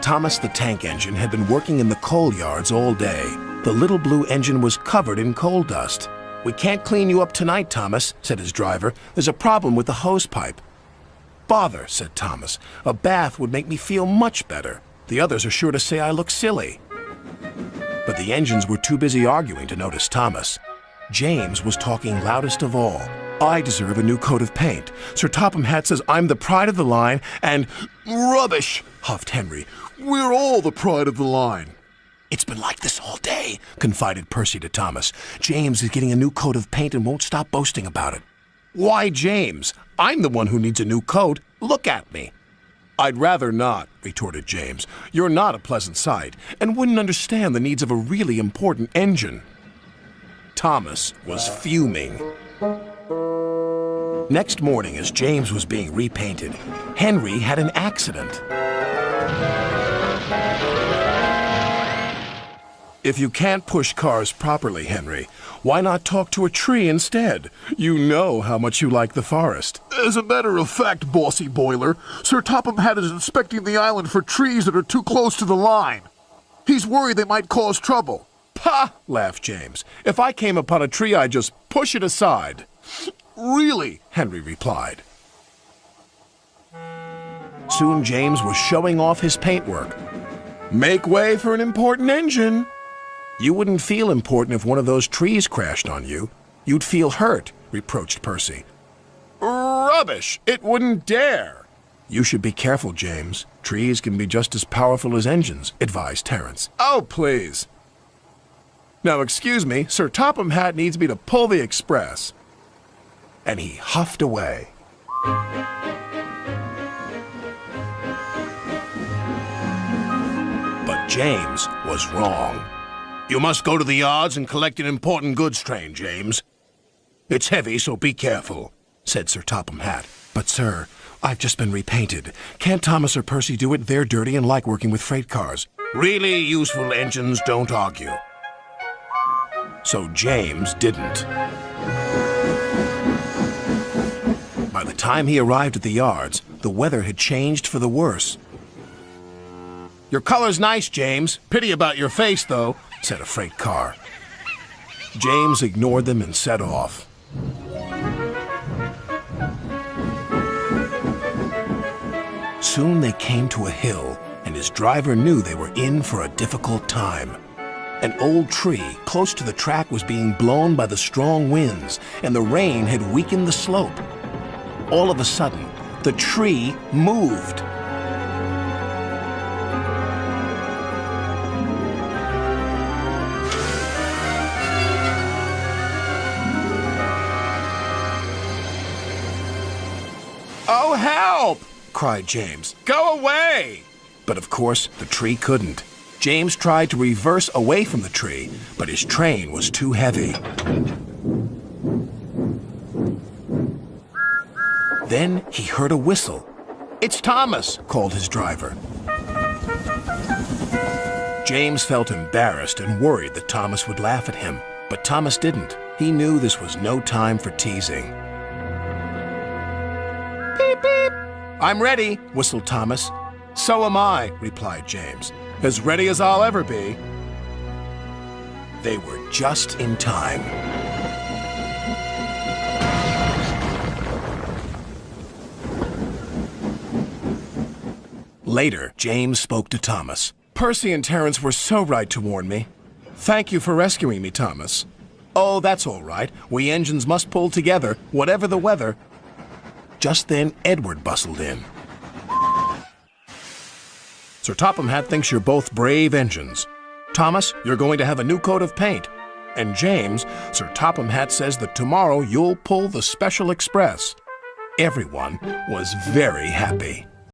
Thomas the Tank Engine had been working in the coal yards all day. The little blue engine was covered in coal dust. "We can't clean you up tonight, Thomas," said his driver. "There's a problem with the hose pipe." "Bother," said Thomas. "A bath would make me feel much better. The others are sure to say I look silly." But the engines were too busy arguing to notice Thomas. James was talking loudest of all. "I deserve a new coat of paint. Sir Topham Hatt says I'm the pride of the line, and—" "Rubbish," huffed Henry. "We're all the pride of the line." "It's been like this all day," confided Percy to Thomas. "James is getting a new coat of paint and won't stop boasting about it." "Why, James? I'm the one who needs a new coat. Look at me." "I'd rather not," retorted James. "You're not a pleasant sight, and wouldn't understand the needs of a really important engine." Thomas was fuming. Next morning, as James was being repainted, Henry had an accident. "If you can't push cars properly, Henry, why not talk to a tree instead? You know how much you like the forest." "As a matter of fact, Bossy Boiler, Sir Topham Hatt is inspecting the island for trees that are too close to the line. He's worried they might cause trouble." "Pah!" laughed James. "If I came upon a tree, I'd just push it aside." "Really?" Henry replied. Soon James was showing off his paintwork. "Make way for an important engine." "You wouldn't feel important if one of those trees crashed on you. You'd feel hurt," reproached Percy. "Rubbish! It wouldn't dare." "You should be careful, James. Trees can be just as powerful as engines," advised Terence. "Oh, please." "Now, excuse me, Sir Topham Hatt needs me to pull the express." And he huffed away. But James was wrong. "You must go to the yards and collect an important goods train, James. It's heavy, so be careful," said Sir Topham Hatt. "But, sir, I've just been repainted. Can't Thomas or Percy do it? They're dirty and like working with freight cars." "Really useful engines don't argue." So James didn't. By the time he arrived at the yards, the weather had changed for the worse. "Your color's nice, James. Pity about your face, though," said a freight car. James ignored them and set off. Soon they came to a hill, and his driver knew they were in for a difficult time. An old tree close to the track was being blown by the strong winds, and the rain had weakened the slope. All of a sudden, the tree moved. "Oh, help!" cried James. "Go away!" But of course, the tree couldn't. James tried to reverse away from the tree, but his train was too heavy. Then he heard a whistle. "It's Thomas," called his driver. James felt embarrassed and worried that Thomas would laugh at him, but Thomas didn't. He knew this was no time for teasing. "Beep, beep." "I'm ready," whistled Thomas. "So am I," replied James. "As ready as I'll ever be." They were just in time. Later, James spoke to Thomas. "Percy and Terence were so right to warn me. Thank you for rescuing me, Thomas." "Oh, that's all right. We engines must pull together, whatever the weather." Just then, Edward bustled in. "Sir Topham Hatt thinks you're both brave engines. Thomas, you're going to have a new coat of paint. And James, Sir Topham Hatt says that tomorrow you'll pull the Special Express." Everyone was very happy.